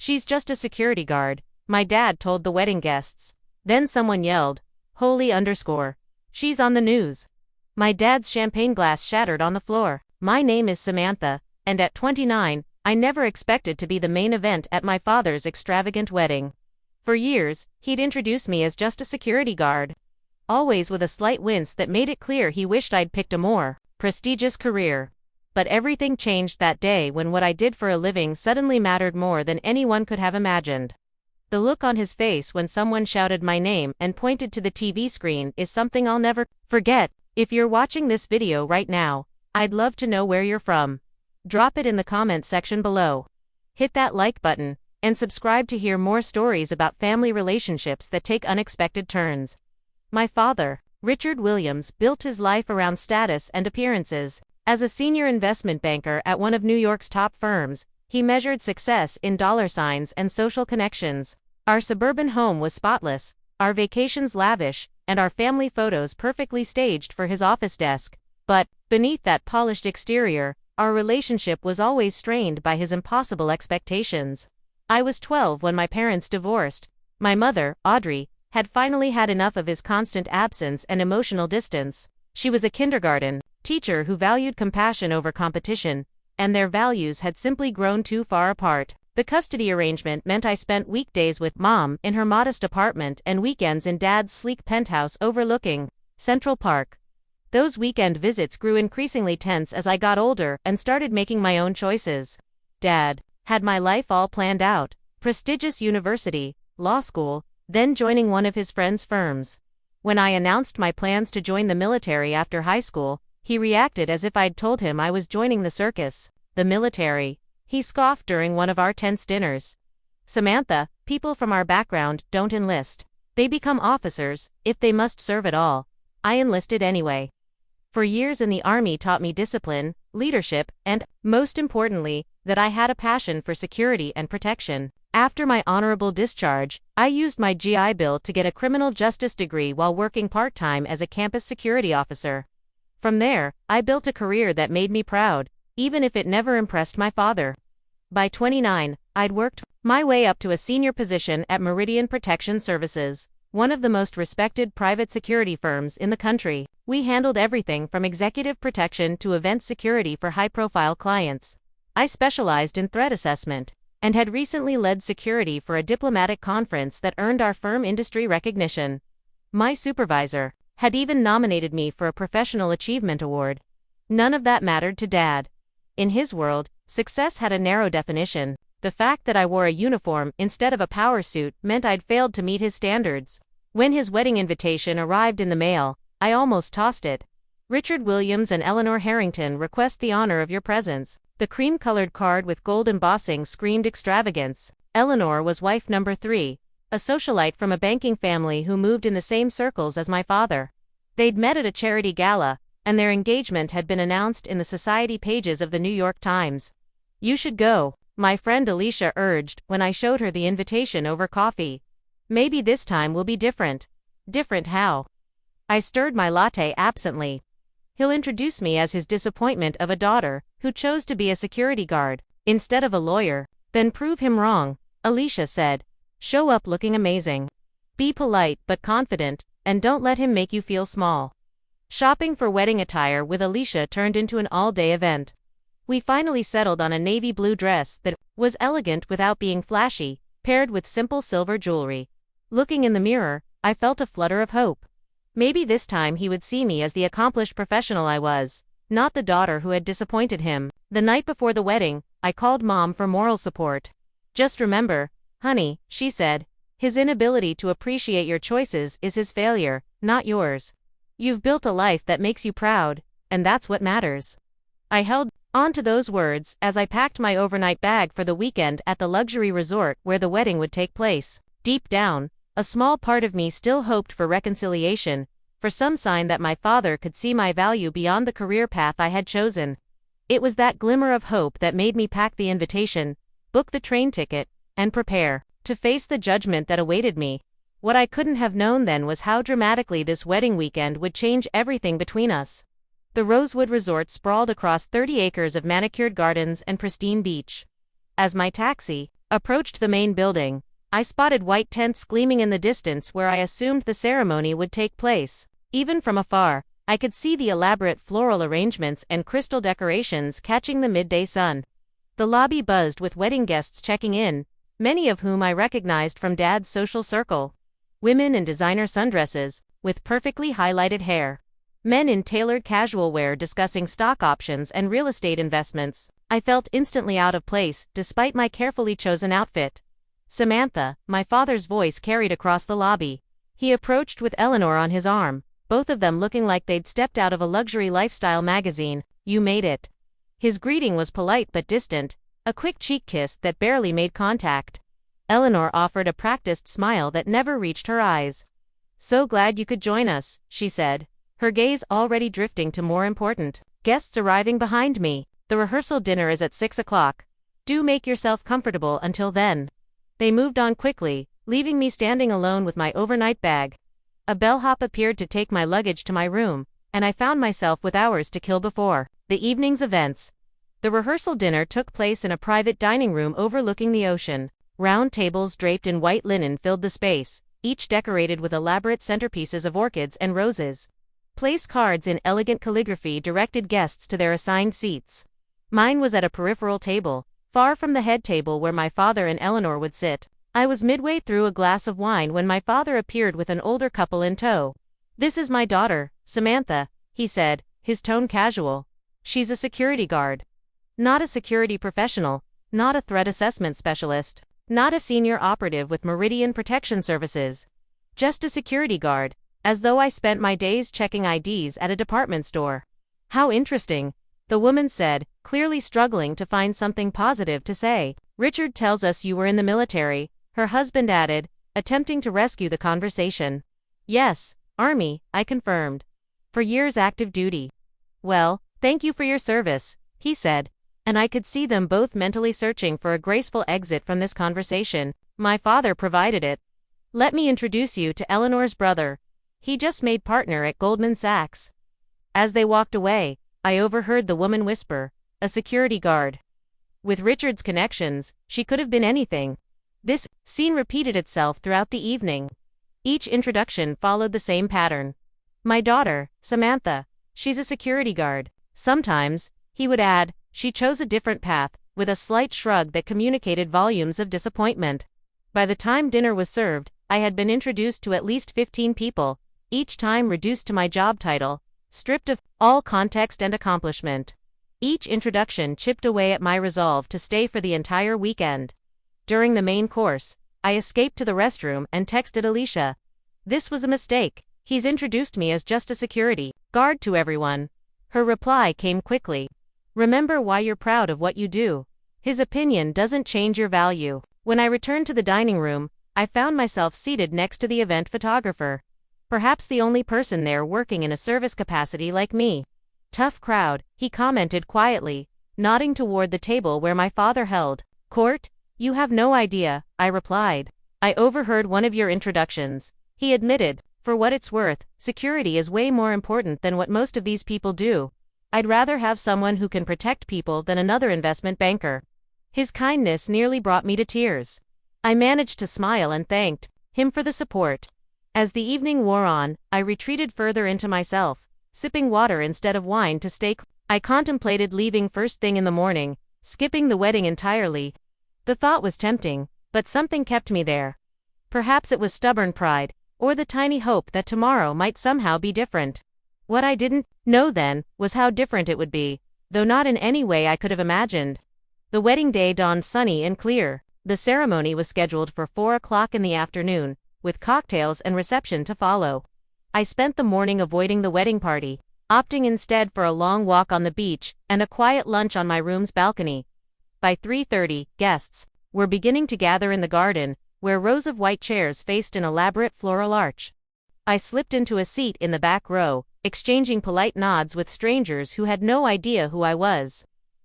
"She's just a security guard," my dad told the wedding guests. Then someone yelled, "Holy underscore. She's on the news." My dad's champagne glass shattered on the floor. My name is Samantha, and at 29, I never expected to be the main event at my father's extravagant wedding. For years, he'd introduce me as just a security guard, always with a slight wince that made it clear he wished I'd picked a more prestigious career. But everything changed that day when what I did for a living suddenly mattered more than anyone could have imagined. The look on his face when someone shouted my name and pointed to the TV screen is something I'll never forget. If you're watching this video right now, I'd love to know where you're from. Drop it in the comment section below. Hit that like button, and subscribe to hear more stories about family relationships that take unexpected turns. My father, Richard Williams, built his life around status and appearances. As a senior investment banker at one of New York's top firms, he measured success in dollar signs and social connections. Our suburban home was spotless, our vacations lavish, and our family photos perfectly staged for his office desk. But, beneath that polished exterior, our relationship was always strained by his impossible expectations. I was 12 when my parents divorced. My mother, Audrey, had finally had enough of his constant absence and emotional distance. She was a kindergarten teacher who valued compassion over competition, and their values had simply grown too far apart. The custody arrangement meant I spent weekdays with Mom in her modest apartment and weekends in Dad's sleek penthouse overlooking Central Park. Those weekend visits grew increasingly tense as I got older and started making my own choices. Dad had my life all planned out: prestigious university, law school, then joining one of his friends' firms. When I announced my plans to join the military after high school, he reacted as if I'd told him I was joining the circus. "The military," he scoffed during one of our tense dinners. "Samantha, people from our background don't enlist. They become officers, if they must serve at all." I enlisted anyway. For years in the Army taught me discipline, leadership, and, most importantly, that I had a passion for security and protection. After my honorable discharge, I used my GI Bill to get a criminal justice degree while working part-time as a campus security officer. From there, I built a career that made me proud, even if it never impressed my father. By 29, I'd worked my way up to a senior position at Meridian Protection Services, one of the most respected private security firms in the country. We handled everything from executive protection to event security for high-profile clients. I specialized in threat assessment, and had recently led security for a diplomatic conference that earned our firm industry recognition. My supervisor had even nominated me for a Professional Achievement Award. None of that mattered to Dad. In his world, success had a narrow definition. The fact that I wore a uniform instead of a power suit meant I'd failed to meet his standards. When his wedding invitation arrived in the mail, I almost tossed it. "Richard Williams and Eleanor Harrington request the honor of your presence." The cream-colored card with gold embossing screamed extravagance. Eleanor was wife number 3, a socialite from a banking family who moved in the same circles as my father. They'd met at a charity gala, and their engagement had been announced in the society pages of the New York Times. "You should go," my friend Alicia urged when I showed her the invitation over coffee. "Maybe this time will be different." "Different how?" I stirred my latte absently. "He'll introduce me as his disappointment of a daughter who chose to be a security guard instead of a lawyer." "Then prove him wrong," Alicia said. "Show up looking amazing. Be polite but confident, and don't let him make you feel small." Shopping for wedding attire with Alicia turned into an all-day event. We finally settled on a navy blue dress that was elegant without being flashy, paired with simple silver jewelry. Looking in the mirror, I felt a flutter of hope. Maybe this time he would see me as the accomplished professional I was, not the daughter who had disappointed him. The night before the wedding, I called Mom for moral support. "Just remember, honey," she said, "his inability to appreciate your choices is his failure, not yours. You've built a life that makes you proud, and that's what matters." I held on to those words as I packed my overnight bag for the weekend at the luxury resort where the wedding would take place. Deep down, a small part of me still hoped for reconciliation, for some sign that my father could see my value beyond the career path I had chosen. It was that glimmer of hope that made me pack the invitation, book the train ticket, and prepare to face the judgment that awaited me. What I couldn't have known then was how dramatically this wedding weekend would change everything between us. The Rosewood Resort sprawled across 30 acres of manicured gardens and pristine beach. As my taxi, Approached the main building. I spotted white tents gleaming in the distance where I assumed the ceremony would take place. Even from afar, I could see the elaborate floral arrangements and crystal decorations catching the midday sun. The lobby buzzed with wedding guests checking in, many of whom I recognized from Dad's social circle. Women in designer sundresses, with perfectly highlighted hair. Men in tailored casual wear discussing stock options and real estate investments. I felt instantly out of place, despite my carefully chosen outfit. "Samantha," my father's voice carried across the lobby. He approached with Eleanor on his arm, both of them looking like they'd stepped out of a luxury lifestyle magazine. "You made it." His greeting was polite but distant, a quick cheek kiss that barely made contact. Eleanor offered a practiced smile that never reached her eyes. "So glad you could join us," she said, her gaze already drifting to more important guests arriving behind me. "The rehearsal dinner is at 6 o'clock. Do make yourself comfortable until then." They moved on quickly, leaving me standing alone with my overnight bag. A bellhop appeared to take my luggage to my room, and I found myself with hours to kill before the evening's events. The rehearsal dinner took place in a private dining room overlooking the ocean. Round tables draped in white linen filled the space, each decorated with elaborate centerpieces of orchids and roses. Place cards in elegant calligraphy directed guests to their assigned seats. Mine was at a peripheral table, far from the head table where my father and Eleanor would sit. I was midway through a glass of wine when my father appeared with an older couple in tow. "This is my daughter, Samantha," he said, his tone casual. "She's a security guard. Not a security professional, not a threat assessment specialist, not a senior operative with Meridian Protection Services. Just a security guard, as though I spent my days checking IDs at a department store." "How interesting," the woman said, clearly struggling to find something positive to say. "Richard tells us you were in the military," her husband added, attempting to rescue the conversation. "Yes, Army," I confirmed. "For years active duty." "Well, thank you for your service," he said, and I could see them both mentally searching for a graceful exit from this conversation. My father provided it. "Let me introduce you to Eleanor's brother. He just made partner at Goldman Sachs." As they walked away, I overheard the woman whisper, "A security guard." With Richard's connections, she could have been anything. This scene repeated itself throughout the evening. Each introduction followed the same pattern. "My daughter, Samantha. She's a security guard." Sometimes, he would add, "She chose a different path," with a slight shrug that communicated volumes of disappointment. By the time dinner was served, I had been introduced to at least 15 people, each time reduced to my job title, stripped of all context and accomplishment. Each introduction chipped away at my resolve to stay for the entire weekend. During the main course, I escaped to the restroom and texted Alicia. "This was a mistake. He's introduced me as just a security guard to everyone." Her reply came quickly. "Remember why you're proud of what you do. His opinion doesn't change your value." When I returned to the dining room, I found myself seated next to the event photographer. Perhaps the only person there working in a service capacity like me. "Tough crowd," he commented quietly, nodding toward the table where my father held court. "You have no idea," I replied. "I overheard one of your introductions," he admitted. "For what it's worth, security is way more important than what most of these people do. I'd rather have someone who can protect people than another investment banker." His kindness nearly brought me to tears. I managed to smile and thanked him for the support. As the evening wore on, I retreated further into myself, sipping water instead of wine to stay clear. I contemplated leaving first thing in the morning, skipping the wedding entirely. The thought was tempting, but something kept me there. Perhaps it was stubborn pride, or the tiny hope that tomorrow might somehow be different. What I didn't know then was how different it would be, though not in any way I could have imagined. The wedding day dawned sunny and clear. The ceremony was scheduled for 4 o'clock in the afternoon, with cocktails and reception to follow. I spent the morning avoiding the wedding party, opting instead for a long walk on the beach and a quiet lunch on my room's balcony. By 3:30, guests were beginning to gather in the garden, where rows of white chairs faced an elaborate floral arch. I slipped into a seat in the back row, exchanging polite nods with strangers who had no idea who I was.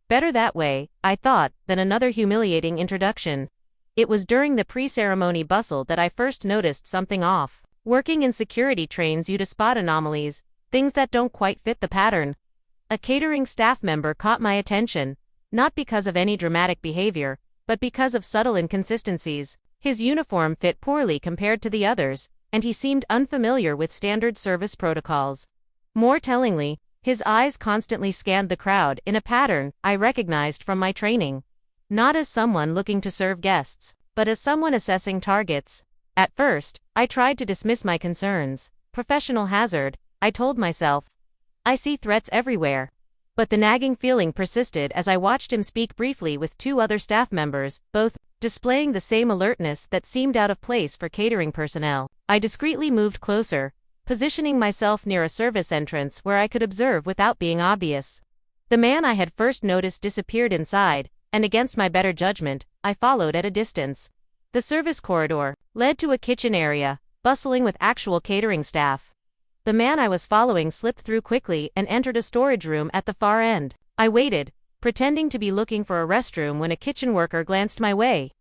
Better that way, I thought, than another humiliating introduction. It was during the pre-ceremony bustle that I first noticed something off. Working in security trains you to spot anomalies, things that don't quite fit the pattern. A catering staff member caught my attention, not because of any dramatic behavior, but because of subtle inconsistencies, his uniform fit poorly compared to the others, and he seemed unfamiliar with standard service protocols. More tellingly, his eyes constantly scanned the crowd in a pattern I recognized from my training. Not as someone looking to serve guests, but as someone assessing targets. At first, I tried to dismiss my concerns. Professional hazard, I told myself. I see threats everywhere. But the nagging feeling persisted as I watched him speak briefly with two other staff members, both displaying the same alertness that seemed out of place for catering personnel. I discreetly moved closer, positioning myself near a service entrance where I could observe without being obvious. The man I had first noticed disappeared inside, and against my better judgment, I followed at a distance. The service corridor led to a kitchen area, bustling with actual catering staff. The man I was following slipped through quickly and entered a storage room at the far end. I waited, pretending to be looking for a restroom when a kitchen worker glanced my way.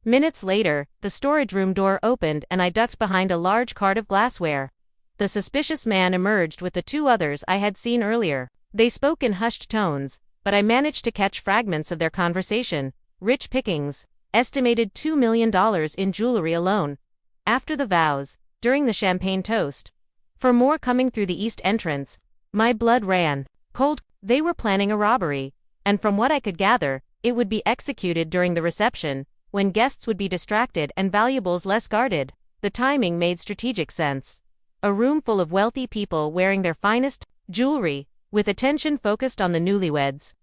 Minutes later, the storage room door opened and I ducked behind a large cart of glassware. The suspicious man emerged with the two others I had seen earlier. They spoke in hushed tones, but I managed to catch fragments of their conversation. Rich pickings, estimated $2 million in jewelry alone. After the vows, during the champagne toast. For more coming through the east entrance. My blood ran cold. They were planning a robbery, and from what I could gather, it would be executed during the reception, when guests would be distracted and valuables less guarded. The timing made strategic sense. A room full of wealthy people wearing their finest jewelry, with attention focused on the newlyweds.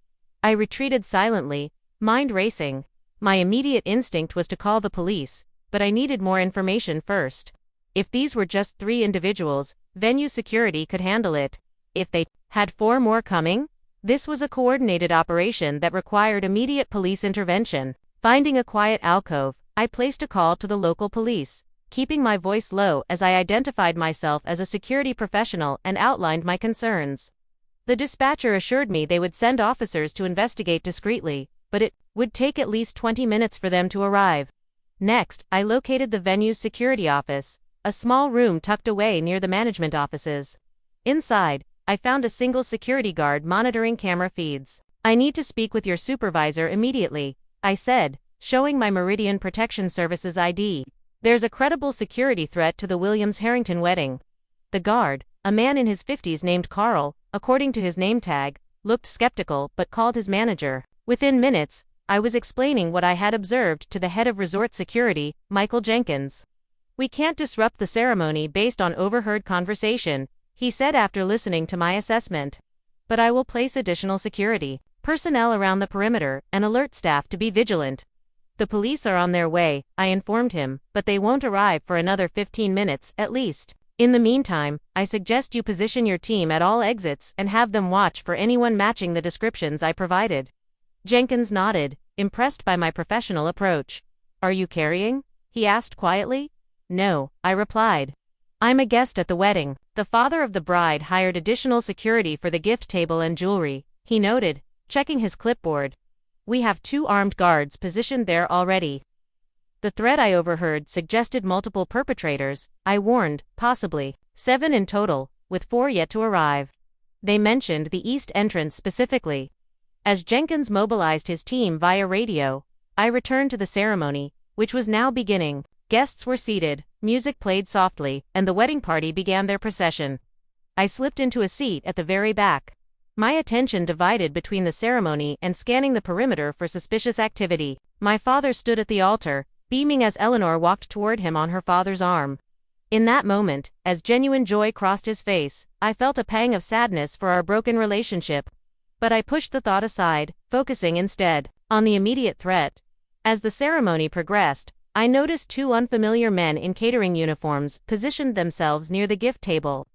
I retreated silently, mind racing. My immediate instinct was to call the police, but I needed more information first. If these were just 3 individuals, venue security could handle it. If they had 4 more coming, this was a coordinated operation that required immediate police intervention. Finding a quiet alcove, I placed a call to the local police, keeping my voice low as I identified myself as a security professional and outlined my concerns. The dispatcher assured me they would send officers to investigate discreetly, but it would take at least 20 minutes for them to arrive. Next, I located the venue's security office, a small room tucked away near the management offices. Inside, I found a single security guard monitoring camera feeds. "I need to speak with your supervisor immediately," I said, showing my Meridian Protection Services ID. "There's a credible security threat to the Williams-Harrington wedding." The guard, a man in his 50s named Carl, according to his name tag, looked skeptical but called his manager. Within minutes, I was explaining what I had observed to the head of resort security, Michael Jenkins. "We can't disrupt the ceremony based on overheard conversation," he said after listening to my assessment. "But I will place additional security personnel around the perimeter and alert staff to be vigilant." "The police are on their way," I informed him, "but they won't arrive for another 15 minutes, at least. In the meantime, I suggest you position your team at all exits and have them watch for anyone matching the descriptions I provided." Jenkins nodded, impressed by my professional approach. "Are you carrying?" he asked quietly. "No," I replied. "I'm a guest at the wedding." The father of the bride hired additional security for the gift table and jewelry, he noted, checking his clipboard. "We have 2 armed guards positioned there already." The threat I overheard suggested multiple perpetrators, I warned, possibly 7 in total, with 4 yet to arrive. They mentioned the east entrance specifically. As Jenkins mobilized his team via radio, I returned to the ceremony, which was now beginning. Guests were seated, music played softly, and the wedding party began their procession. I slipped into a seat at the very back. My attention divided between the ceremony and scanning the perimeter for suspicious activity. My father stood at the altar, beaming as Eleanor walked toward him on her father's arm. In that moment, as genuine joy crossed his face, I felt a pang of sadness for our broken relationship. But I pushed the thought aside, focusing instead on the immediate threat. As the ceremony progressed, I noticed 2 unfamiliar men in catering uniforms positioned themselves near the gift table.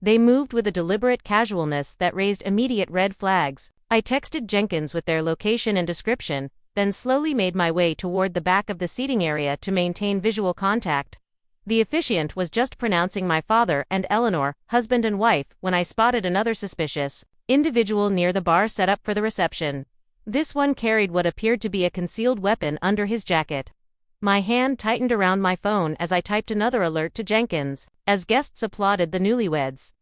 They moved with a deliberate casualness that raised immediate red flags. I texted Jenkins with their location and description, then slowly made my way toward the back of the seating area to maintain visual contact. The officiant was just pronouncing my father and Eleanor, husband and wife, when I spotted another suspicious individual near the bar set up for the reception. This one carried what appeared to be a concealed weapon under his jacket. My hand tightened around my phone as I typed another alert to Jenkins, as guests applauded the newlyweds.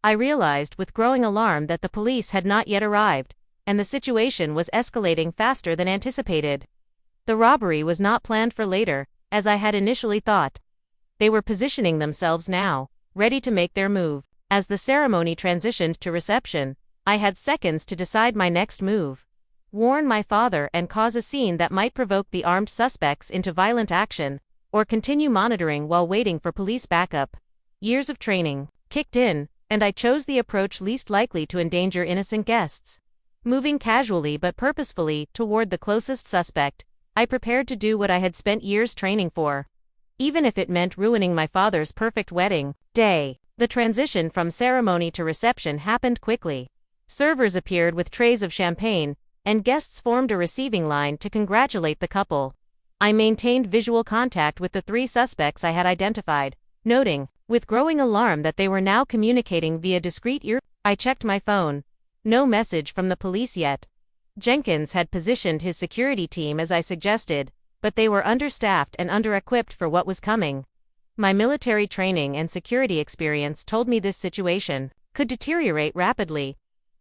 I realized with growing alarm that the police had not yet arrived, and the situation was escalating faster than anticipated. The robbery was not planned for later, as I had initially thought. They were positioning themselves now, ready to make their move. As the ceremony transitioned to reception, I had seconds to decide my next move. Warn my father and cause a scene that might provoke the armed suspects into violent action, or continue monitoring while waiting for police backup. Years of training kicked in, and I chose the approach least likely to endanger innocent guests. Moving casually but purposefully toward the closest suspect, I prepared to do what I had spent years training for. Even if it meant ruining my father's perfect wedding day. The transition from ceremony to reception happened quickly. Servers appeared with trays of champagne, and guests formed a receiving line to congratulate the couple. I maintained visual contact with the 3 suspects I had identified, noting, with growing alarm, that they were now communicating via discreet ear. I checked my phone. No message from the police yet. Jenkins had positioned his security team as I suggested, but they were understaffed and under-equipped for what was coming. My military training and security experience told me this situation could deteriorate rapidly.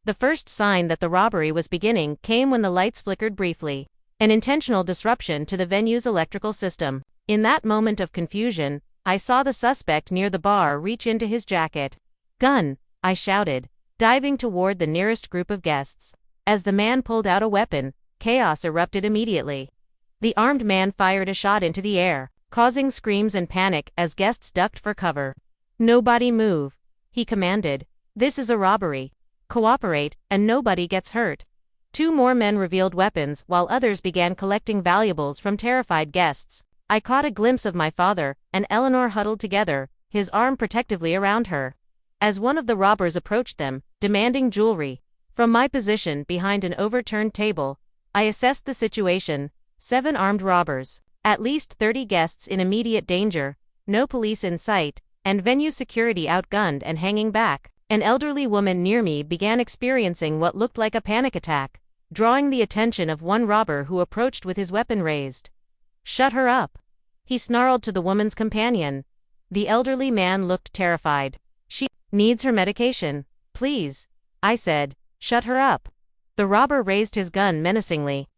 The first sign that the robbery was beginning came when the lights flickered briefly, an intentional disruption to the venue's electrical system. In that moment of confusion, I saw the suspect near the bar reach into his jacket. "Gun!" I shouted, diving toward the nearest group of guests. As the man pulled out a weapon, chaos erupted immediately. The armed man fired a shot into the air, causing screams and panic as guests ducked for cover. "Nobody move," he commanded. "This is a robbery. Cooperate, and nobody gets hurt." 2 more men revealed weapons while others began collecting valuables from terrified guests. I caught a glimpse of my father and Eleanor huddled together, his arm protectively around her. As one of the robbers approached them, demanding jewelry, from my position behind an overturned table, I assessed the situation. 7 armed robbers, at least 30 guests in immediate danger, no police in sight, and venue security outgunned and hanging back. An elderly woman near me began experiencing what looked like a panic attack, drawing the attention of one robber who approached with his weapon raised. "Shut her up," he snarled to the woman's companion. The elderly man looked terrified. "She needs her medication. Please," I said. "Shut her up." The robber raised his gun menacingly.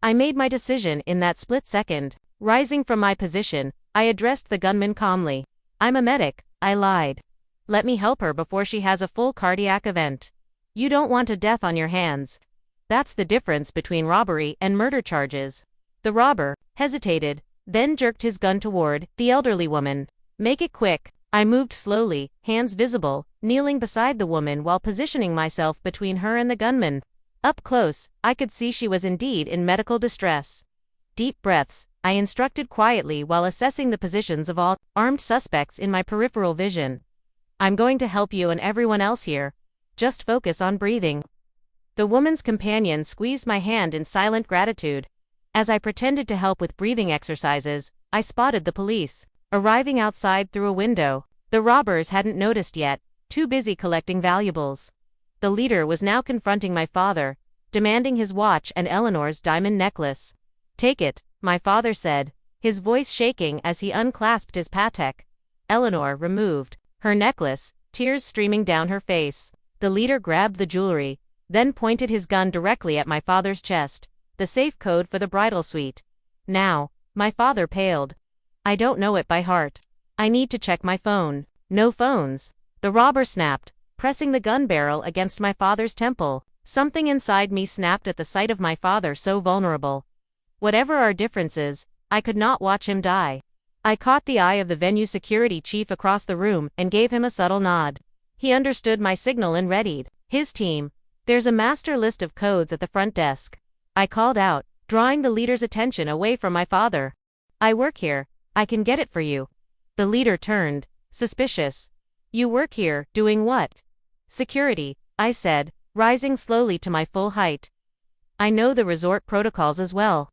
I made my decision in that split second. Rising from my position, I addressed the gunman calmly. "I'm a medic," I lied. "Let me help her before she has a full cardiac event. You don't want a death on your hands." That's the difference between robbery and murder charges. The robber hesitated, then jerked his gun toward the elderly woman. "Make it quick." I moved slowly, hands visible, kneeling beside the woman while positioning myself between her and the gunman. Up close, I could see she was indeed in medical distress. "Deep breaths," I instructed quietly while assessing the positions of all armed suspects in my peripheral vision. "I'm going to help you and everyone else here. Just focus on breathing." The woman's companion squeezed my hand in silent gratitude. As I pretended to help with breathing exercises, I spotted the police, arriving outside through a window. The robbers hadn't noticed yet, too busy collecting valuables. The leader was now confronting my father, demanding his watch and Eleanor's diamond necklace. "Take it," my father said, his voice shaking as he unclasped his Patek. Eleanor removed her necklace, tears streaming down her face. The leader grabbed the jewelry, then pointed his gun directly at my father's chest, the safe code for the bridal suite. Now, my father paled. "I don't know it by heart. I need to check my phone." "No phones," the robber snapped, pressing the gun barrel against my father's temple. Something inside me snapped at the sight of my father so vulnerable. Whatever our differences, I could not watch him die. I caught the eye of the venue security chief across the room and gave him a subtle nod. He understood my signal and readied his team. "There's a master list of codes at the front desk," I called out, drawing the leader's attention away from my father. "I work here. I can get it for you." The leader turned, suspicious. "You work here, doing what?" "Security," I said, rising slowly to my full height. "I know the resort protocols as well."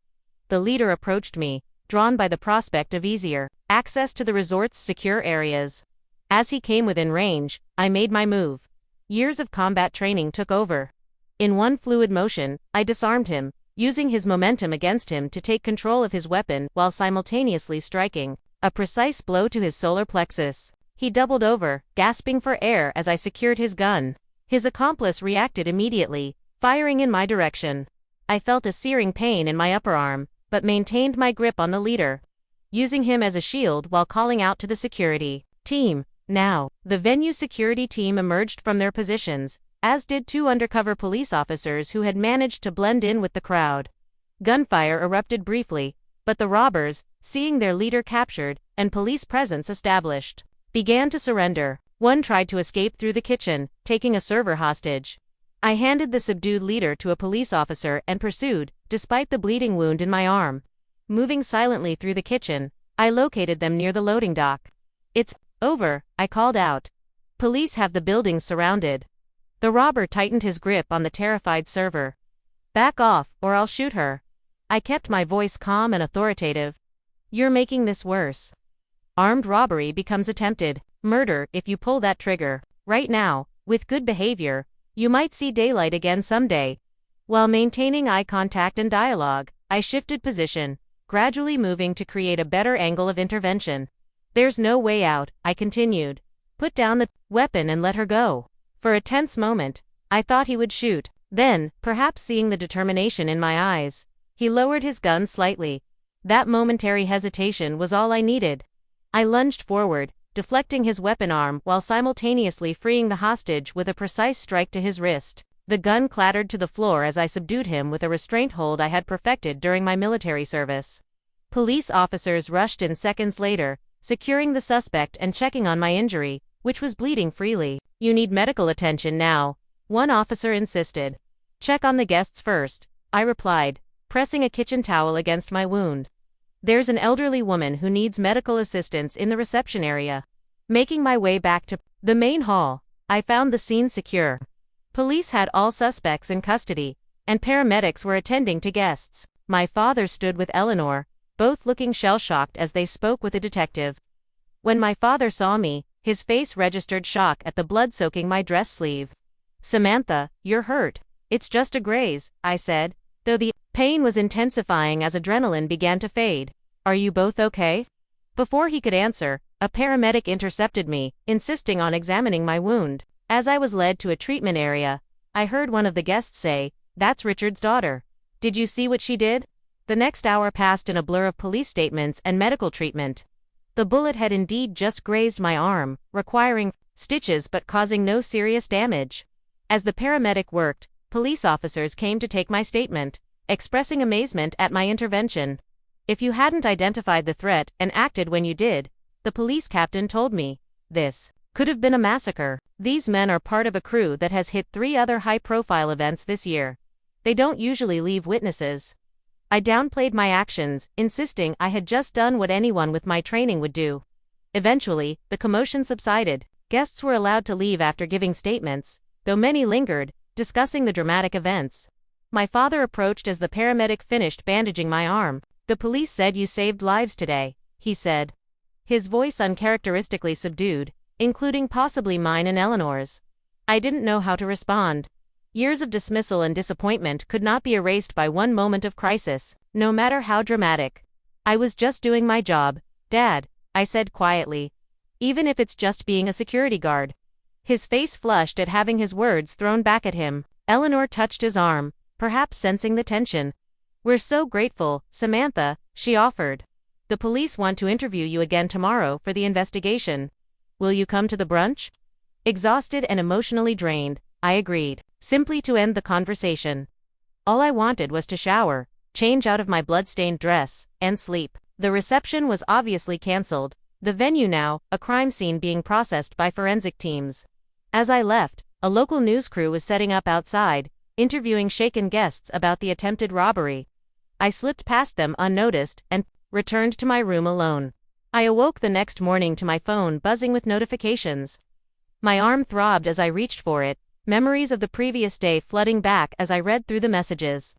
The leader approached me, drawn by the prospect of easier access to the resort's secure areas. As he came within range, I made my move. Years of combat training took over. In one fluid motion, I disarmed him, using his momentum against him to take control of his weapon while simultaneously striking a precise blow to his solar plexus. He doubled over, gasping for air as I secured his gun. His accomplice reacted immediately, firing in my direction. I felt a searing pain in my upper arm, but maintained my grip on the leader, using him as a shield while calling out to the security team. Now, the venue security team emerged from their positions, as did 2 undercover police officers who had managed to blend in with the crowd. Gunfire erupted briefly, but the robbers, seeing their leader captured and police presence established, began to surrender. One tried to escape through the kitchen, taking a server hostage. I handed the subdued leader to a police officer and pursued, despite the bleeding wound in my arm. Moving silently through the kitchen, I located them near the loading dock. "It's over," I called out. "Police have the building surrounded." The robber tightened his grip on the terrified server. "Back off, or I'll shoot her." I kept my voice calm and authoritative. "You're making this worse. Armed robbery becomes attempted murder if you pull that trigger. Right now, with good behavior, you might see daylight again someday." While maintaining eye contact and dialogue, I shifted position, gradually moving to create a better angle of intervention. "There's no way out," I continued. "Put down the weapon and let her go." For a tense moment, I thought he would shoot. Then, perhaps seeing the determination in my eyes, he lowered his gun slightly. That momentary hesitation was all I needed. I lunged forward, deflecting his weapon arm while simultaneously freeing the hostage with a precise strike to his wrist. The gun clattered to the floor as I subdued him with a restraint hold I had perfected during my military service. Police officers rushed in seconds later, securing the suspect and checking on my injury, which was bleeding freely. "You need medical attention now," one officer insisted. "Check on the guests first," I replied, pressing a kitchen towel against my wound. "There's an elderly woman who needs medical assistance in the reception area." Making my way back to the main hall, I found the scene secure. Police had all suspects in custody, and paramedics were attending to guests. My father stood with Eleanor, both looking shell-shocked as they spoke with a detective. When my father saw me, his face registered shock at the blood soaking my dress sleeve. "Samantha, you're hurt." "It's just a graze," I said, though the pain was intensifying as adrenaline began to fade. "Are you both okay?" Before he could answer, a paramedic intercepted me, insisting on examining my wound. As I was led to a treatment area, I heard one of the guests say, "That's Richard's daughter. Did you see what she did?" The next hour passed in a blur of police statements and medical treatment. The bullet had indeed just grazed my arm, requiring stitches but causing no serious damage. As the paramedic worked, police officers came to take my statement, expressing amazement at my intervention. "If you hadn't identified the threat and acted when you did," the police captain told me, "this could have been a massacre." These men are part of a crew that has hit 3 other high-profile events this year. They don't usually leave witnesses. I downplayed my actions, insisting I had just done what anyone with my training would do. Eventually, the commotion subsided. Guests were allowed to leave after giving statements, though many lingered, discussing the dramatic events. My father approached as the paramedic finished bandaging my arm. "The police said you saved lives today," he said, his voice uncharacteristically subdued, including possibly mine and Eleanor's. I didn't know how to respond. Years of dismissal and disappointment could not be erased by one moment of crisis, no matter how dramatic. "I was just doing my job, Dad," I said quietly. "Even if it's just being a security guard." His face flushed at having his words thrown back at him. Eleanor touched his arm, perhaps sensing the tension. "We're so grateful, Samantha," she offered. "The police want to interview you again tomorrow for the investigation. Will you come to the brunch?" Exhausted and emotionally drained, I agreed, simply to end the conversation. All I wanted was to shower, change out of my blood-stained dress, and sleep. The reception was obviously cancelled, the venue now, a crime scene being processed by forensic teams. As I left, a local news crew was setting up outside, interviewing shaken guests about the attempted robbery. I slipped past them unnoticed and returned to my room alone. I awoke the next morning to my phone buzzing with notifications. My arm throbbed as I reached for it, memories of the previous day flooding back as I read through the messages.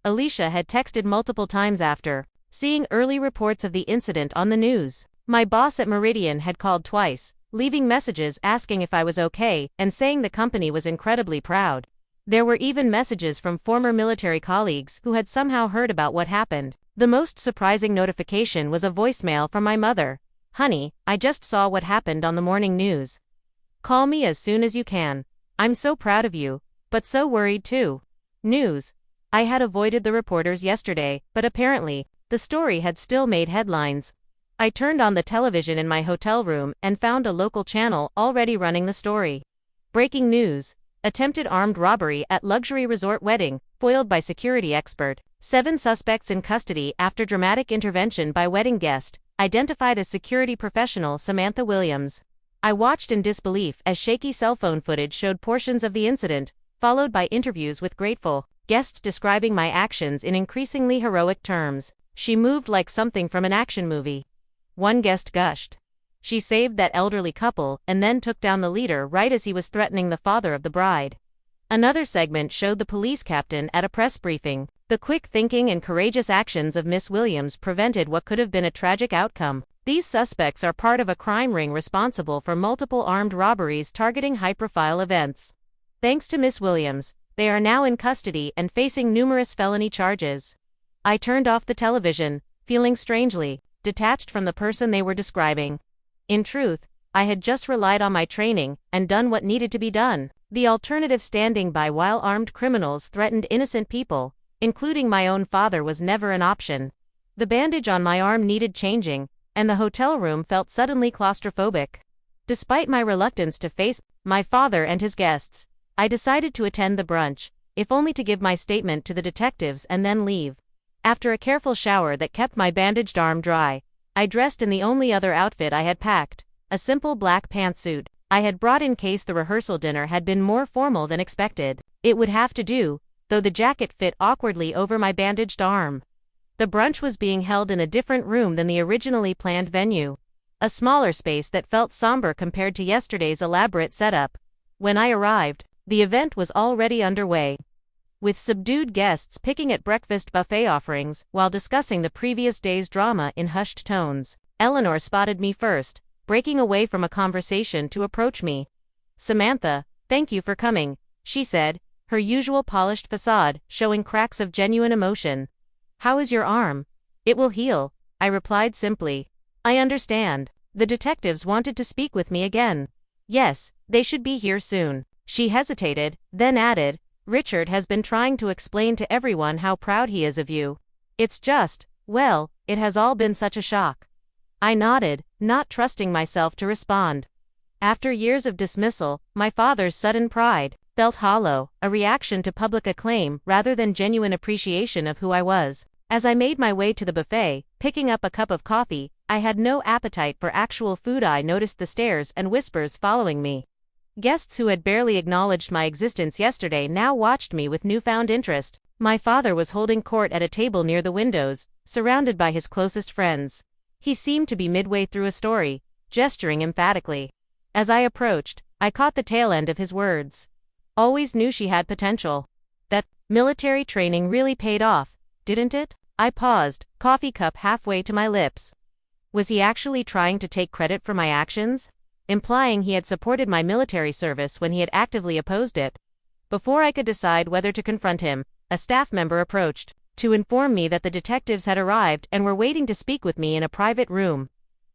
Alicia had texted multiple times after seeing early reports of the incident on the news. My boss at Meridian had called twice, leaving messages asking if I was okay and saying the company was incredibly proud. There were even messages from former military colleagues who had somehow heard about what happened. The most surprising notification was a voicemail from my mother. "Honey, I just saw what happened on the morning news. Call me as soon as you can. I'm so proud of you, but so worried too." News. I had avoided the reporters yesterday, but apparently, the story had still made headlines. I turned on the television in my hotel room and found a local channel already running the story. Breaking news. Attempted armed robbery at luxury resort wedding, foiled by security expert. 7 suspects in custody after dramatic intervention by wedding guest, identified as security professional Samantha Williams. I watched in disbelief as shaky cell phone footage showed portions of the incident, followed by interviews with grateful guests describing my actions in increasingly heroic terms. She moved like something from an action movie. One guest gushed. She saved that elderly couple and then took down the leader right as he was threatening the father of the bride. Another segment showed the police captain at a press briefing. The quick thinking and courageous actions of Miss Williams prevented what could have been a tragic outcome. These suspects are part of a crime ring responsible for multiple armed robberies targeting high-profile events. Thanks to Miss Williams, they are now in custody and facing numerous felony charges. I turned off the television, feeling strangely detached from the person they were describing. In truth, I had just relied on my training and done what needed to be done. The alternative, standing by while armed criminals threatened innocent people, including my own father, was never an option. The bandage on my arm needed changing, and the hotel room felt suddenly claustrophobic. Despite my reluctance to face my father and his guests, I decided to attend the brunch, if only to give my statement to the detectives and then leave. After a careful shower that kept my bandaged arm dry, I dressed in the only other outfit I had packed, a simple black pantsuit I had brought in case the rehearsal dinner had been more formal than expected. It would have to do, though the jacket fit awkwardly over my bandaged arm. The brunch was being held in a different room than the originally planned venue, a smaller space that felt somber compared to yesterday's elaborate setup. When I arrived, the event was already underway, with subdued guests picking at breakfast buffet offerings while discussing the previous day's drama in hushed tones. Eleanor spotted me first, breaking away from a conversation to approach me. "Samantha, thank you for coming," she said, her usual polished facade showing cracks of genuine emotion. "How is your arm?" "It will heal," I replied simply. "I understand. The detectives wanted to speak with me again." "Yes, they should be here soon." She hesitated, then added, "Richard has been trying to explain to everyone how proud he is of you. It's just, well, it has all been such a shock." I nodded, not trusting myself to respond. After years of dismissal, my father's sudden pride felt hollow, a reaction to public acclaim rather than genuine appreciation of who I was. As I made my way to the buffet, picking up a cup of coffee, I had no appetite for actual food. I noticed the stares and whispers following me. Guests who had barely acknowledged my existence yesterday now watched me with newfound interest. My father was holding court at a table near the windows, surrounded by his closest friends. He seemed to be midway through a story, gesturing emphatically. As I approached, I caught the tail end of his words. "Always knew she had potential. That military training really paid off, didn't it?" I paused, coffee cup halfway to my lips. Was he actually trying to take credit for my actions, implying he had supported my military service when he had actively opposed it? Before I could decide whether to confront him, a staff member approached to inform me that the detectives had arrived and were waiting to speak with me in a private room.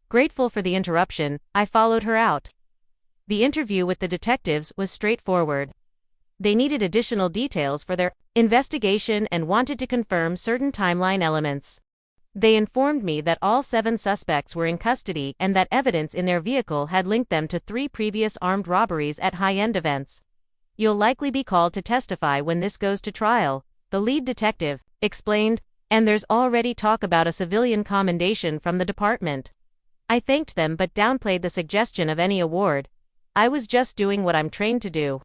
Grateful for the interruption, I followed her out. The interview with the detectives was straightforward. They needed additional details for their investigation and wanted to confirm certain timeline elements. They informed me that all 7 suspects were in custody and that evidence in their vehicle had linked them to 3 previous armed robberies at high-end events. "You'll likely be called to testify when this goes to trial," the lead detective explained, "and there's already talk about a civilian commendation from the department." I thanked them but downplayed the suggestion of any award. I was just doing what I'm trained to do.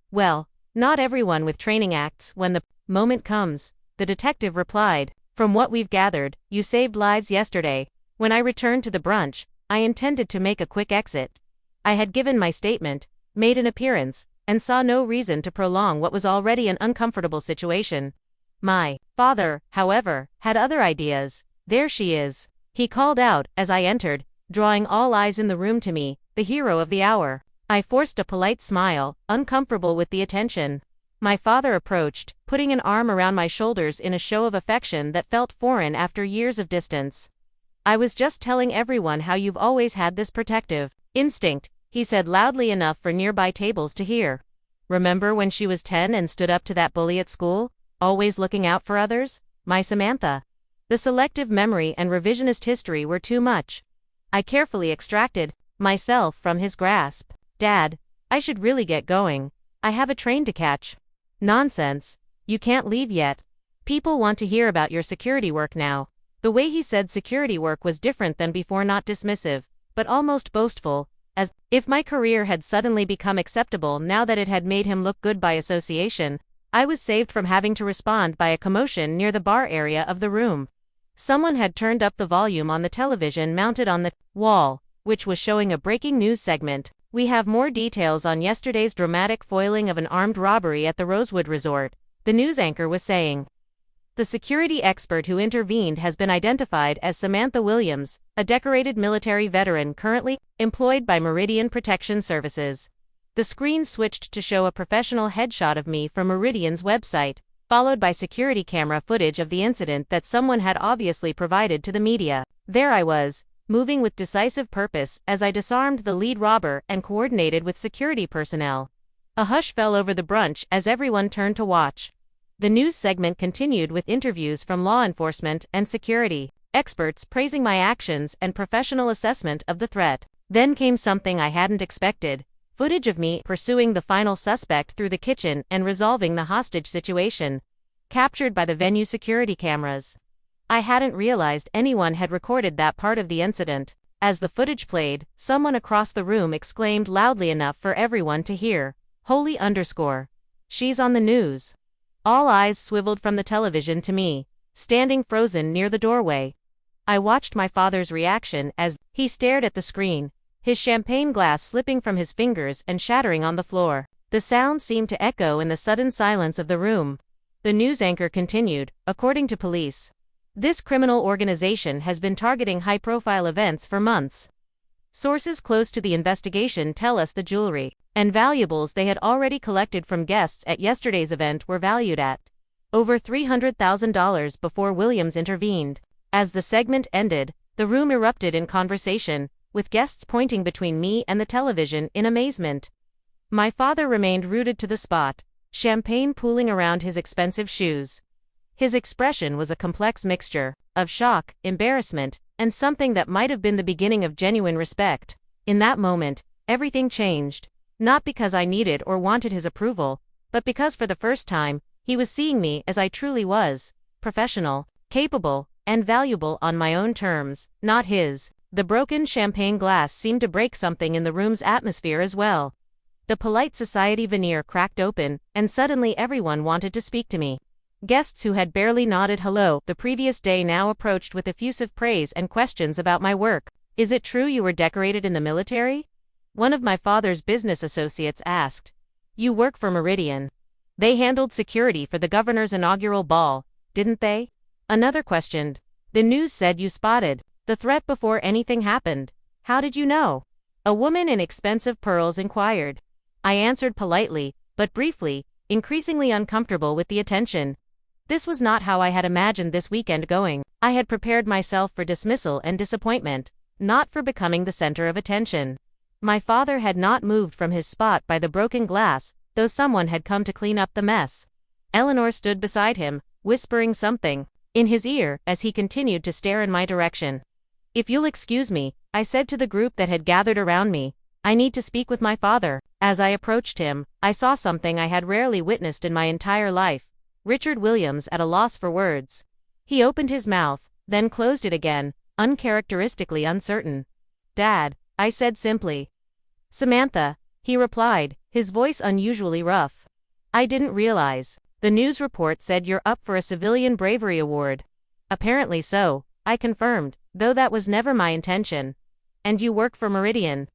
"Well, not everyone with training acts when the moment comes," the detective replied. "From what we've gathered, you saved lives yesterday." When I returned to the brunch, I intended to make a quick exit. I had given my statement, made an appearance, and saw no reason to prolong what was already an uncomfortable situation. My father, however, had other ideas. "There she is," he called out as I entered, drawing all eyes in the room to me, the hero of the hour. I forced a polite smile, uncomfortable with the attention. My father approached, putting an arm around my shoulders in a show of affection that felt foreign after years of distance. "I was just telling everyone how you've always had this protective instinct," he said loudly enough for nearby tables to hear. "Remember when she was 10 and stood up to that bully at school? Always looking out for others? My Samantha. The selective memory and revisionist history were too much. I carefully extracted myself from his grasp. Dad, I should really get going. I have a train to catch. Nonsense. You can't leave yet. People want to hear about your security work now. The way he said security work was different than before, not dismissive, but almost boastful, as if my career had suddenly become acceptable now that it had made him look good by association. I was saved from having to respond by a commotion near the bar area of the room. Someone had turned up the volume on the television mounted on the wall, which was showing a breaking news segment. We have more details on yesterday's dramatic foiling of an armed robbery at the Rosewood Resort, the news anchor was saying. The security expert who intervened has been identified as Samantha Williams, a decorated military veteran currently employed by Meridian Protection Services. The screen switched to show a professional headshot of me from Meridian's website, followed by security camera footage of the incident that someone had obviously provided to the media. There I was, moving with decisive purpose as I disarmed the lead robber and coordinated with security personnel. A hush fell over the brunch as everyone turned to watch. The news segment continued with interviews from law enforcement and security experts praising my actions and professional assessment of the threat. Then came something I hadn't expected. Footage of me pursuing the final suspect through the kitchen and resolving the hostage situation, captured by the venue security cameras. I hadn't realized anyone had recorded that part of the incident. As the footage played, someone across the room exclaimed loudly enough for everyone to hear, "Holy _. She's on the news." All eyes swiveled from the television to me, standing frozen near the doorway. I watched my father's reaction as he stared at the screen, his champagne glass slipping from his fingers and shattering on the floor. The sound seemed to echo in the sudden silence of the room. The news anchor continued, "According to police, this criminal organization has been targeting high-profile events for months. Sources close to the investigation tell us the jewelry and valuables they had already collected from guests at yesterday's event were valued at over $300,000 before Williams intervened." As the segment ended, the room erupted in conversation, with guests pointing between me and the television in amazement. My father remained rooted to the spot, champagne pooling around his expensive shoes. His expression was a complex mixture of shock, embarrassment, and something that might have been the beginning of genuine respect. In that moment, everything changed. Not because I needed or wanted his approval, but because for the first time, he was seeing me as I truly was, professional, capable, and valuable on my own terms, not his. The broken champagne glass seemed to break something in the room's atmosphere as well. The polite society veneer cracked open, and suddenly everyone wanted to speak to me. Guests who had barely nodded hello the previous day now approached with effusive praise and questions about my work. "Is it true you were decorated in the military?" One of my father's business associates asked. "You work for Meridian. They handled security for the governor's inaugural ball, didn't they?" Another questioned. "The news said you spotted the threat before anything happened. How did you know?" A woman in expensive pearls inquired. I answered politely, but briefly, increasingly uncomfortable with the attention. This was not how I had imagined this weekend going. I had prepared myself for dismissal and disappointment, not for becoming the center of attention. My father had not moved from his spot by the broken glass, though someone had come to clean up the mess. Eleanor stood beside him, whispering something in his ear as he continued to stare in my direction. "If you'll excuse me," I said to the group that had gathered around me, "I need to speak with my father." As I approached him, I saw something I had rarely witnessed in my entire life. Richard Williams at a loss for words. He opened his mouth, then closed it again, uncharacteristically uncertain. "Dad," I said simply. "Samantha," he replied, his voice unusually rough. "I didn't realize. The news report said you're up for a Civilian Bravery Award." "Apparently so," I confirmed, though that was never my intention. "And you work for Meridian.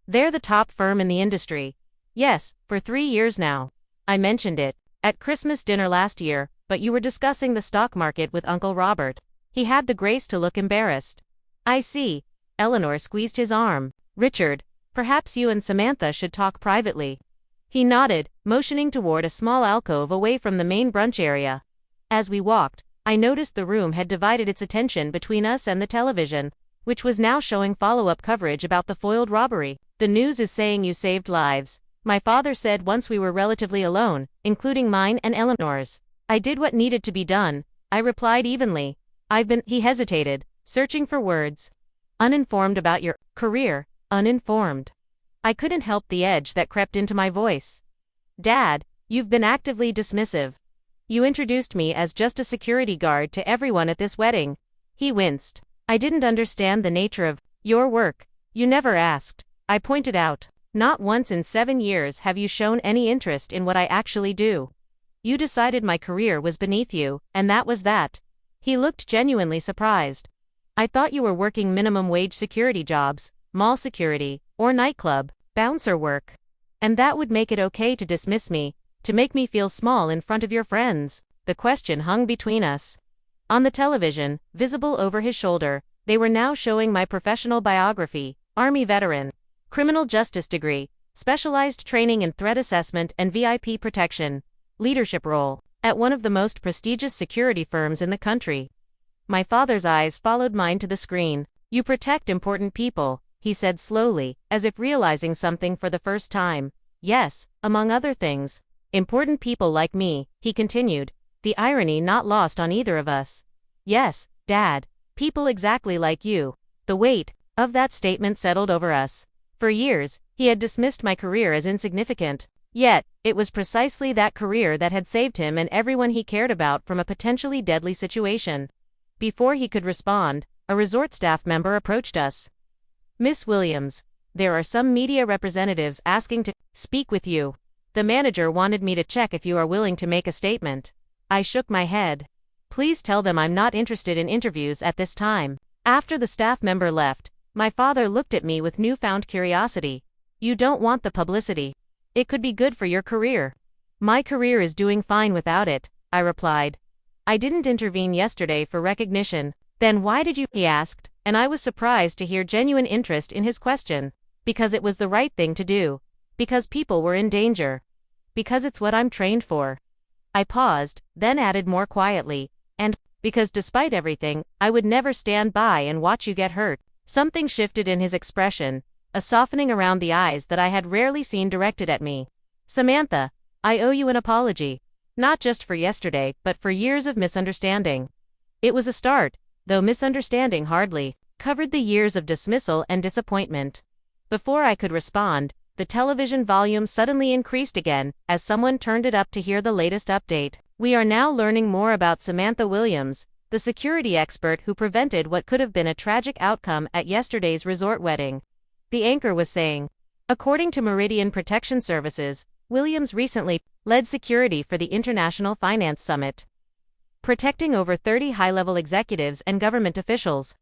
They're the top firm in the industry." "Yes, for 3 years now." I mentioned it at Christmas dinner last year, but you were discussing the stock market with Uncle Robert. He had the grace to look embarrassed. "I see." Eleanor squeezed his arm. "Richard, perhaps you and Samantha should talk privately." He nodded, motioning toward a small alcove away from the main brunch area. As we walked, I noticed the room had divided its attention between us and the television, which was now showing follow-up coverage about the foiled robbery. "The news is saying you saved lives," my father said once we were relatively alone, including mine and Eleanor's. I did what needed to be done, I replied evenly. He hesitated, searching for words. Uninformed about your career, uninformed. I couldn't help the edge that crept into my voice. Dad, you've been actively dismissive. You introduced me as just a security guard to everyone at this wedding. He winced. I didn't understand the nature of your work. You never asked, I pointed out. Not once in 7 years have you shown any interest in what I actually do. You decided my career was beneath you, and that was that. He looked genuinely surprised. I thought you were working minimum wage security jobs, mall security, or nightclub, bouncer work. And that would make it okay to dismiss me, to make me feel small in front of your friends. The question hung between us. On the television, visible over his shoulder, they were now showing my professional biography, Army veteran, criminal justice degree, specialized training in threat assessment and VIP protection, leadership role, at one of the most prestigious security firms in the country. My father's eyes followed mine to the screen. You protect important people, he said slowly, as if realizing something for the first time. Yes, among other things. Important people like me, he continued, the irony not lost on either of us. Yes, Dad, people exactly like you. The weight of that statement settled over us. For years, he had dismissed my career as insignificant. Yet, it was precisely that career that had saved him and everyone he cared about from a potentially deadly situation. Before he could respond, a resort staff member approached us. Miss Williams, there are some media representatives asking to speak with you. The manager wanted me to check if you are willing to make a statement. I shook my head. Please tell them I'm not interested in interviews at this time. After the staff member left, my father looked at me with newfound curiosity. You don't want the publicity. It could be good for your career. My career is doing fine without it, I replied. I didn't intervene yesterday for recognition. Then why did you? He asked, and I was surprised to hear genuine interest in his question. Because it was the right thing to do. Because people were in danger. Because it's what I'm trained for. I paused, then added more quietly, and because despite everything, I would never stand by and watch you get hurt. Something shifted in his expression, a softening around the eyes that I had rarely seen directed at me. Samantha, I owe you an apology. Not just for yesterday, but for years of misunderstanding. It was a start, though misunderstanding hardly covered the years of dismissal and disappointment. Before I could respond, the television volume suddenly increased again, as someone turned it up to hear the latest update. We are now learning more about Samantha Williams, the security expert who prevented what could have been a tragic outcome at yesterday's resort wedding. The anchor was saying. According to Meridian Protection Services, Williams recently led security for the International Finance Summit, protecting over 30 high-level executives and government officials.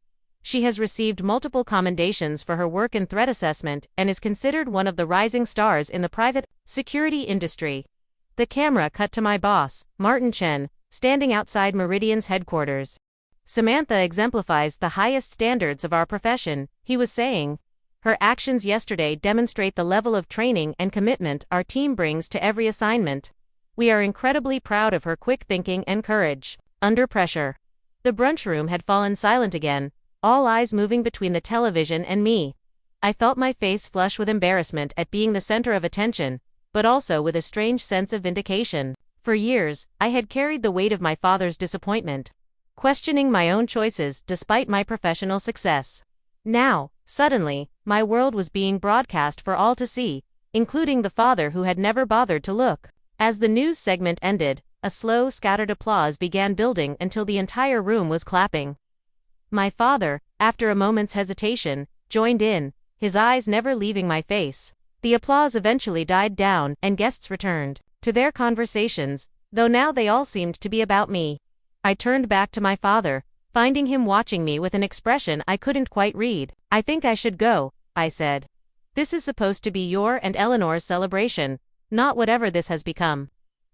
She has received multiple commendations for her work in threat assessment and is considered one of the rising stars in the private security industry. The camera cut to my boss, Martin Chen, standing outside Meridian's headquarters. Samantha exemplifies the highest standards of our profession, he was saying. Her actions yesterday demonstrate the level of training and commitment our team brings to every assignment. We are incredibly proud of her quick thinking and courage. Under pressure. The brunch room had fallen silent again, all eyes moving between the television and me. I felt my face flush with embarrassment at being the center of attention, but also with a strange sense of vindication. For years, I had carried the weight of my father's disappointment, questioning my own choices despite my professional success. Now, suddenly, my world was being broadcast for all to see, including the father who had never bothered to look. As the news segment ended, a slow, scattered applause began building until the entire room was clapping. My father, after a moment's hesitation, joined in, his eyes never leaving my face. The applause eventually died down, and guests returned to their conversations, though now they all seemed to be about me. I turned back to my father, finding him watching me with an expression I couldn't quite read. I think I should go, I said. This is supposed to be your and Eleanor's celebration, not whatever this has become.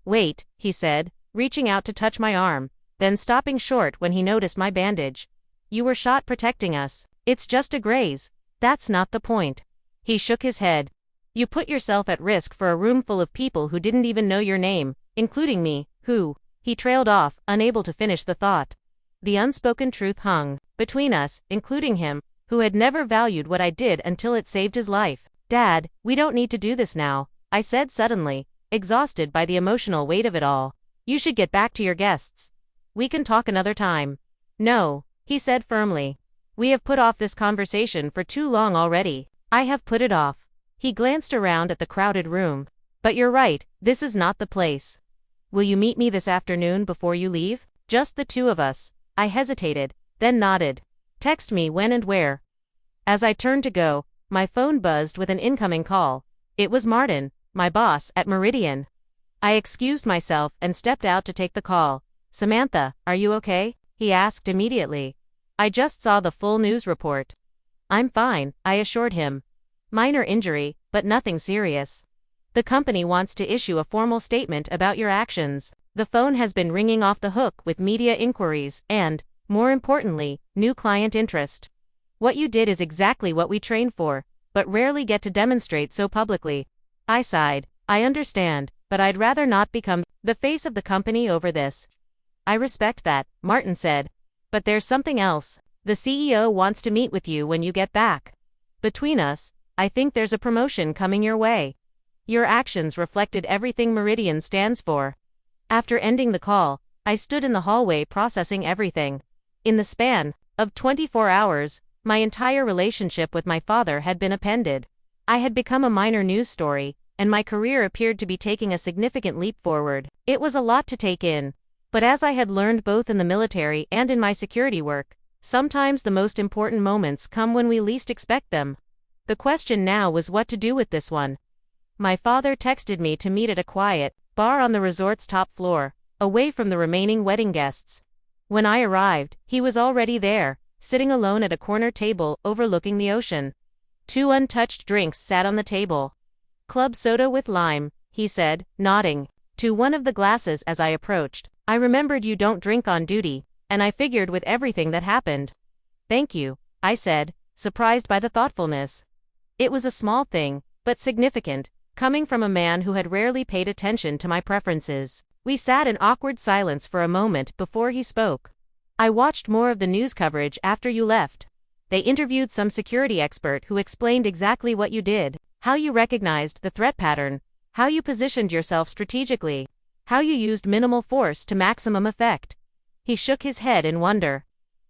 Wait, he said, reaching out to touch my arm, then stopping short when he noticed my bandage. You were shot protecting us. It's just a graze. That's not the point. He shook his head. You put yourself at risk for a room full of people who didn't even know your name, including me, who, he trailed off, unable to finish the thought. The unspoken truth hung between us, including him, who had never valued what I did until it saved his life. Dad, we don't need to do this now, I said suddenly, exhausted by the emotional weight of it all. You should get back to your guests. We can talk another time. No, he said firmly. We have put off this conversation for too long already. I have put it off. He glanced around at the crowded room. But you're right, this is not the place. Will you meet me this afternoon before you leave? Just the two of us. I hesitated, then nodded. Text me when and where. As I turned to go, my phone buzzed with an incoming call. It was Martin, my boss at Meridian. I excused myself and stepped out to take the call. Samantha, are you okay? He asked immediately. I just saw the full news report. I'm fine, I assured him. Minor injury, but nothing serious. The company wants to issue a formal statement about your actions. The phone has been ringing off the hook with media inquiries and, more importantly, new client interest. What you did is exactly what we train for, but rarely get to demonstrate so publicly. I sighed. I understand, but I'd rather not become the face of the company over this. I respect that, Martin said. But there's something else. The CEO wants to meet with you when you get back. Between us, I think there's a promotion coming your way. Your actions reflected everything Meridian stands for. After ending the call, I stood in the hallway processing everything. In the span of 24 hours, my entire relationship with my father had been upended. I had become a minor news story, and my career appeared to be taking a significant leap forward. It was a lot to take in. But as I had learned both in the military and in my security work, sometimes the most important moments come when we least expect them. The question now was what to do with this one. My father texted me to meet at a quiet bar on the resort's top floor, away from the remaining wedding guests. When I arrived, he was already there, sitting alone at a corner table overlooking the ocean. 2 untouched drinks sat on the table. Club soda with lime, he said, nodding to one of the glasses as I approached. I remembered you don't drink on duty, and I figured with everything that happened. Thank you, I said, surprised by the thoughtfulness. It was a small thing, but significant, coming from a man who had rarely paid attention to my preferences. We sat in awkward silence for a moment before he spoke. I watched more of the news coverage after you left. They interviewed some security expert who explained exactly what you did, how you recognized the threat pattern, how you positioned yourself strategically, how you used minimal force to maximum effect. He shook his head in wonder.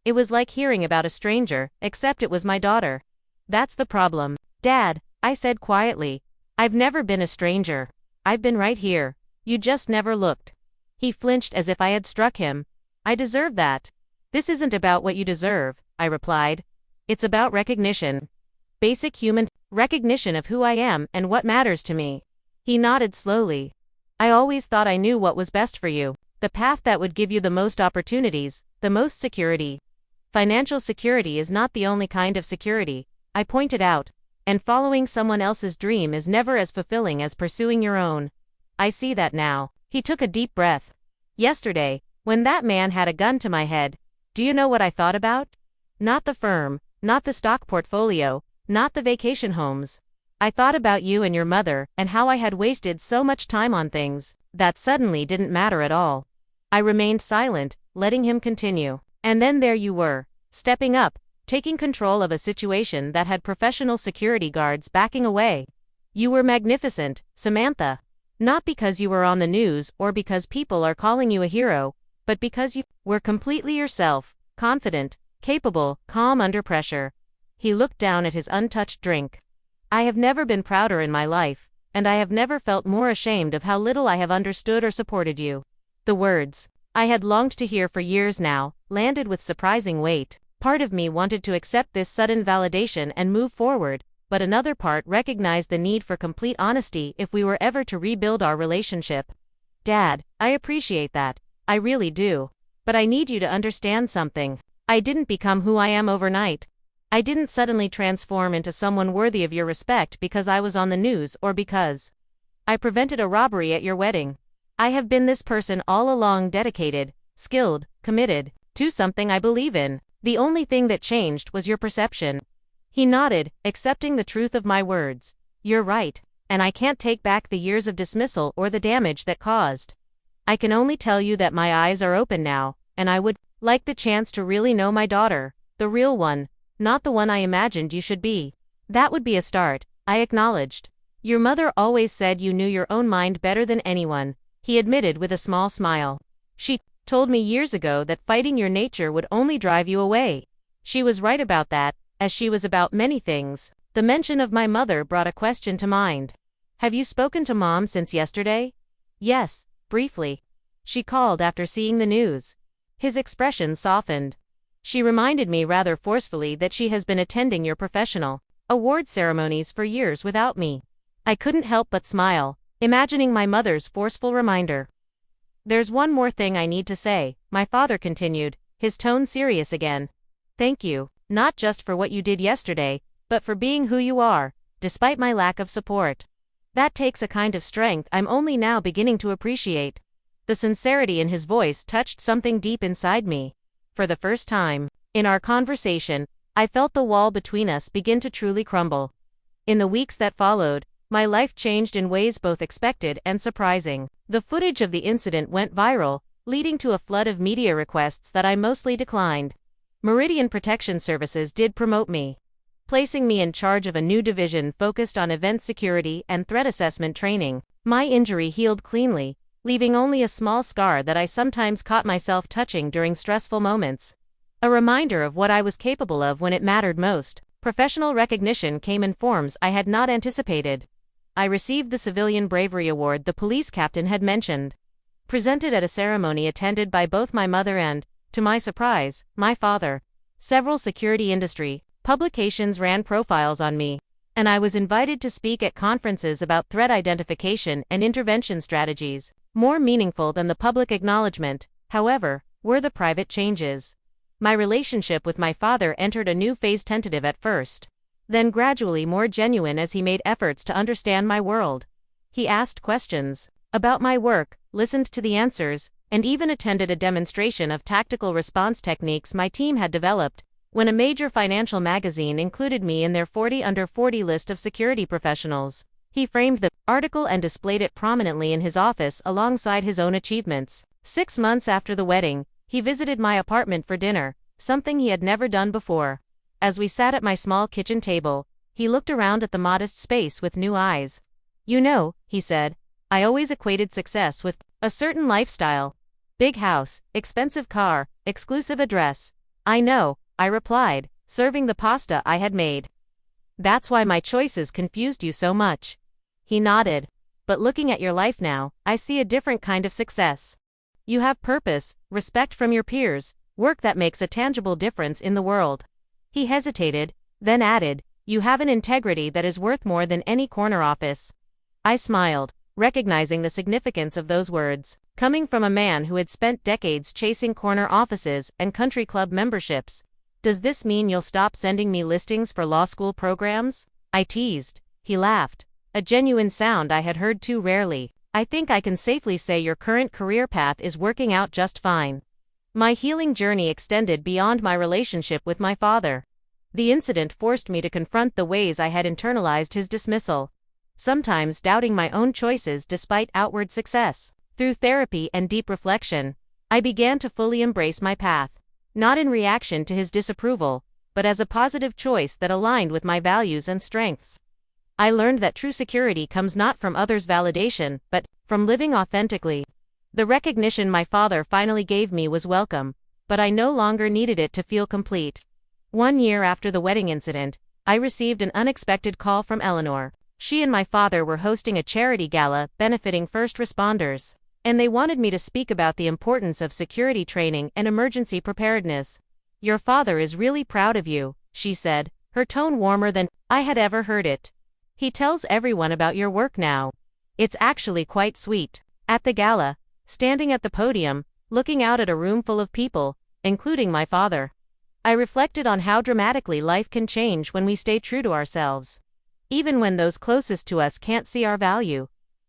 It was like hearing about a stranger, except it was my daughter. That's the problem, Dad, I said quietly. I've never been a stranger. I've been right here. You just never looked. He flinched as if I had struck him. I deserve that. This isn't about what you deserve, I replied. It's about recognition. Basic human recognition of who I am and what matters to me. He nodded slowly. I always thought I knew what was best for you, the path that would give you the most opportunities, the most security. Financial security is not the only kind of security, I pointed out, and following someone else's dream is never as fulfilling as pursuing your own. I see that now. He took a deep breath. Yesterday, when that man had a gun to my head, do you know what I thought about? Not the firm, not the stock portfolio, not the vacation homes. I thought about you and your mother and how I had wasted so much time on things that suddenly didn't matter at all. I remained silent, letting him continue. And then there you were, stepping up, taking control of a situation that had professional security guards backing away. You were magnificent, Samantha. Not because you were on the news or because people are calling you a hero, but because you were completely yourself, confident, capable, calm under pressure. He looked down at his untouched drink. I have never been prouder in my life, and I have never felt more ashamed of how little I have understood or supported you. The words I had longed to hear for years now landed with surprising weight. Part of me wanted to accept this sudden validation and move forward, but another part recognized the need for complete honesty if we were ever to rebuild our relationship. Dad, I appreciate that. I really do. But I need you to understand something. I didn't become who I am overnight. I didn't suddenly transform into someone worthy of your respect because I was on the news or because I prevented a robbery at your wedding. I have been this person all along, dedicated, skilled, committed to something I believe in. The only thing that changed was your perception. He nodded, accepting the truth of my words. You're right, and I can't take back the years of dismissal or the damage that caused. I can only tell you that my eyes are open now, and I would like the chance to really know my daughter, the real one, not the one I imagined you should be. That would be a start, I acknowledged. Your mother always said you knew your own mind better than anyone, he admitted with a small smile. She told me years ago that fighting your nature would only drive you away. She was right about that, as she was about many things. The mention of my mother brought a question to mind. Have you spoken to Mom since yesterday? Yes, briefly. She called after seeing the news. His expression softened. She reminded me rather forcefully that she has been attending your professional award ceremonies for years without me. I couldn't help but smile, imagining my mother's forceful reminder. There's one more thing I need to say, my father continued, his tone serious again. Thank you, not just for what you did yesterday, but for being who you are, despite my lack of support. That takes a kind of strength I'm only now beginning to appreciate. The sincerity in his voice touched something deep inside me. For the first time in our conversation, I felt the wall between us begin to truly crumble. In the weeks that followed, my life changed in ways both expected and surprising. The footage of the incident went viral, leading to a flood of media requests that I mostly declined. Meridian Protection Services did promote me, placing me in charge of a new division focused on event security and threat assessment training. My injury healed cleanly, leaving only a small scar that I sometimes caught myself touching during stressful moments. A reminder of what I was capable of when it mattered most. Professional recognition came in forms I had not anticipated. I received the Civilian Bravery Award the police captain had mentioned, presented at a ceremony attended by both my mother and, to my surprise, my father. Several security industry publications ran profiles on me, and I was invited to speak at conferences about threat identification and intervention strategies. More meaningful than the public acknowledgement, however, were the private changes. My relationship with my father entered a new phase, tentative at first, then gradually more genuine as he made efforts to understand my world. He asked questions about my work, listened to the answers, and even attended a demonstration of tactical response techniques my team had developed. When a major financial magazine included me in their 40 under 40 list of security professionals, he framed the article and displayed it prominently in his office alongside his own achievements. 6 months after the wedding, he visited my apartment for dinner, something he had never done before. As we sat at my small kitchen table, he looked around at the modest space with new eyes. You know, he said, I always equated success with a certain lifestyle. Big house, expensive car, exclusive address. I know, I replied, serving the pasta I had made. That's why my choices confused you so much. He nodded. But looking at your life now, I see a different kind of success. You have purpose, respect from your peers, work that makes a tangible difference in the world. He hesitated, then added, you have an integrity that is worth more than any corner office. I smiled, recognizing the significance of those words, coming from a man who had spent decades chasing corner offices and country club memberships. Does this mean you'll stop sending me listings for law school programs? I teased. He laughed, a genuine sound I had heard too rarely. I think I can safely say your current career path is working out just fine. My healing journey extended beyond my relationship with my father. The incident forced me to confront the ways I had internalized his dismissal, sometimes doubting my own choices despite outward success. Through therapy and deep reflection, I began to fully embrace my path, not in reaction to his disapproval, but as a positive choice that aligned with my values and strengths. I learned that true security comes not from others' validation, but from living authentically. The recognition my father finally gave me was welcome, but I no longer needed it to feel complete. 1 year after the wedding incident, I received an unexpected call from Eleanor. She and my father were hosting a charity gala benefiting first responders, and they wanted me to speak about the importance of security training and emergency preparedness. Your father is really proud of you, she said, her tone warmer than I had ever heard it. He tells everyone about your work now. It's actually quite sweet. At the gala, standing at the podium, looking out at a room full of people, including my father, I reflected on how dramatically life can change when we stay true to ourselves, even when those closest to us can't see our value.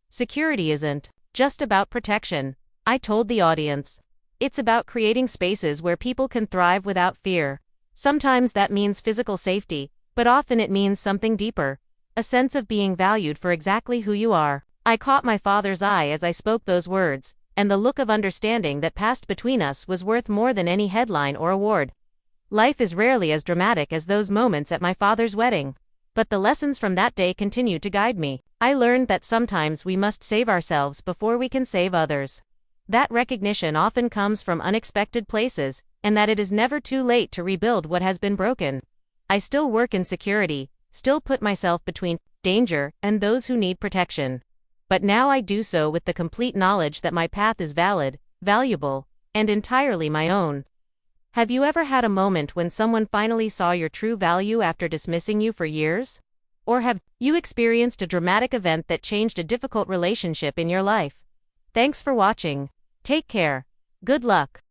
Security isn't just about protection, I told the audience. It's about creating spaces where people can thrive without fear. Sometimes that means physical safety, but often it means something deeper, a sense of being valued for exactly who you are. I caught my father's eye as I spoke those words, and the look of understanding that passed between us was worth more than any headline or award. Life is rarely as dramatic as those moments at my father's wedding, but the lessons from that day continued to guide me. I learned that sometimes we must save ourselves before we can save others. That recognition often comes from unexpected places, and that it is never too late to rebuild what has been broken. I still work in security, still put myself between danger and those who need protection. But now I do so with the complete knowledge that my path is valid, valuable, and entirely my own. Have you ever had a moment when someone finally saw your true value after dismissing you for years? Or have you experienced a dramatic event that changed a difficult relationship in your life? Thanks for watching. Take care. Good luck.